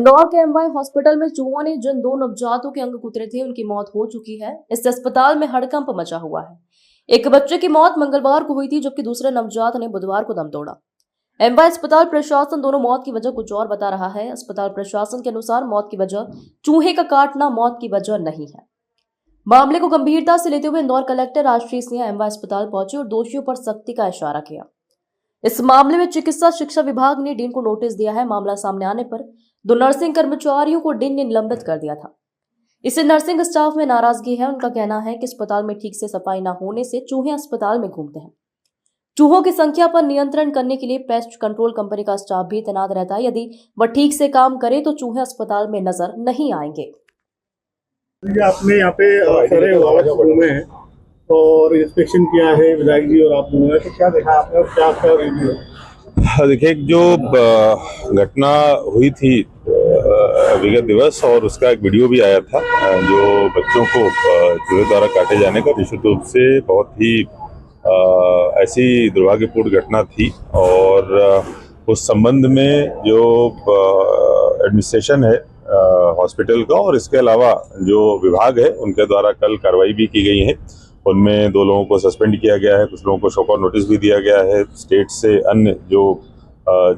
इंदौर के MY hospital में चूहों ने जिन दो नवजातों के अंग कुतरे थे उनकी मौत हो चुकी है। इससे अस्पताल में हड़कंप मचा हुआ है। एक बच्चे की मौत मंगलवार को हुई थी, जबकि दूसरे नवजात ने बुधवार को दम तोड़ा। एमवाई अस्पताल प्रशासन दोनों मौत की वजह कुछ और बता रहा है। अस्पताल प्रशासन के अनुसार मौत की वजह चूहे का काटना मौत की वजह नहीं है। मामले को गंभीरता से लेते हुए इंदौर कलेक्टर आशीष सिंह एमवाई अस्पताल पहुंचे और दोषियों पर सख्ती का इशारा किया। इस मामले में चिकित्सा शिक्षा विभाग ने डीन को नोटिस दिया है। मामला सामने आने पर दो नर्सिंग कर्मचारियों को डीन ने निलंबित कर दिया था। इससे नर्सिंग स्टाफ में नाराजगी है। उनका कहना है कि अस्पताल में ठीक से सफाई न होने से चूहे अस्पताल में घूमते हैं। चूहों की संख्या पर नियंत्रण करने के लिए पेस्ट कंट्रोल कंपनी का स्टाफ भी तैनात रहता है। यदि वह ठीक से काम करे तो चूहे अस्पताल में नजर नहीं आएंगे। आपने यहाँ पे घूमे हैं और इंस्पेक्शन किया है विधायक जी और आप दोनों ने, तो क्या देखा आपने और क्या क्या रिव्यू? देखिए, जो घटना हुई थी विगत दिवस और उसका एक वीडियो भी आया था, जो बच्चों को चूहे द्वारा काटे जाने का, निश्चित रूप से बहुत ही ऐसी दुर्भाग्यपूर्ण घटना थी। और उस संबंध में जो एडमिनिस्ट्रेशन है हॉस्पिटल का और इसके अलावा जो विभाग है उनके द्वारा कल कार्रवाई भी की गई है। उनमें 2 लोगों को सस्पेंड किया गया है, कुछ लोगों को शोकॉज नोटिस भी दिया गया है। स्टेट से अन्य जो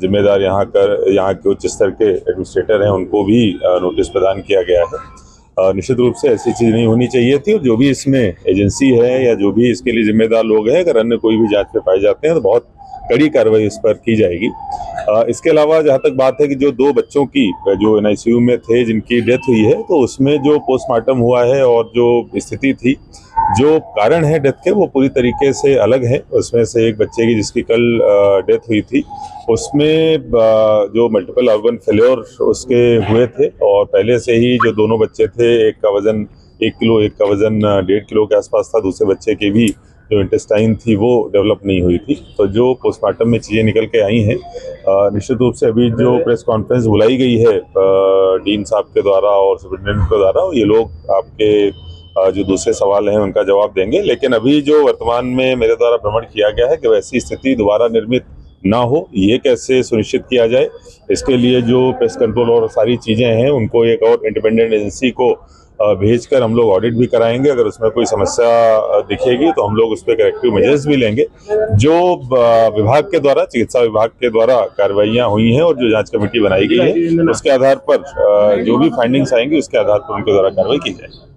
जिम्मेदार यहाँ के उच्च स्तर के एडमिनिस्ट्रेटर हैं उनको भी नोटिस प्रदान किया गया है। निश्चित रूप से ऐसी चीज़ नहीं होनी चाहिए थी और जो भी इसमें एजेंसी है या जो भी इसके लिए जिम्मेदार लोग हैं, अगर अन्य कोई भी जांच में पाए जाते हैं तो बहुत कड़ी कार्रवाई इस पर की जाएगी। इसके अलावा जहाँ तक बात है कि जो 2 बच्चों की जो NICU में थे जिनकी डेथ हुई है, तो उसमें जो पोस्टमार्टम हुआ है और जो स्थिति थी, जो कारण है डेथ के, वो पूरी तरीके से अलग है। उसमें से एक बच्चे की जिसकी कल डेथ हुई थी, उसमें जो मल्टीपल ऑर्गन फेल्योर उसके हुए थे और पहले से ही जो दोनों बच्चे थे, एक का वजन 1 किलो, एक का वजन 1.5 किलो के आसपास था। दूसरे बच्चे की भी जो इंटेस्टाइन थी वो डेवलप नहीं हुई थी। तो जो पोस्टमार्टम में चीज़ें निकल के आई हैं, निश्चित रूप से अभी जो प्रेस कॉन्फ्रेंस बुलाई गई है डीन साहब के द्वारा और सुप्रिंटेंडेंट के द्वारा, ये लोग आपके जो दूसरे सवाल हैं उनका जवाब देंगे। लेकिन अभी जो वर्तमान में मेरे द्वारा भ्रमण किया गया है कि वैसी स्थिति दोबारा निर्मित ना हो, ये कैसे सुनिश्चित किया जाए, इसके लिए जो पेस्ट कंट्रोल और सारी चीज़ें हैं उनको एक और इंडिपेंडेंट एजेंसी को भेजकर हम लोग ऑडिट भी कराएंगे। अगर उसमें कोई समस्या दिखेगी तो हम लोग उस पर करेक्टिव मेजर्स भी लेंगे। जो विभाग के द्वारा, चिकित्सा विभाग के द्वारा कार्रवाइयाँ हुई हैं और जो जांच कमेटी बनाई गई है, उसके आधार पर जो भी फाइंडिंग्स आएंगी उसके आधार पर उनके द्वारा कार्रवाई की जाएगी।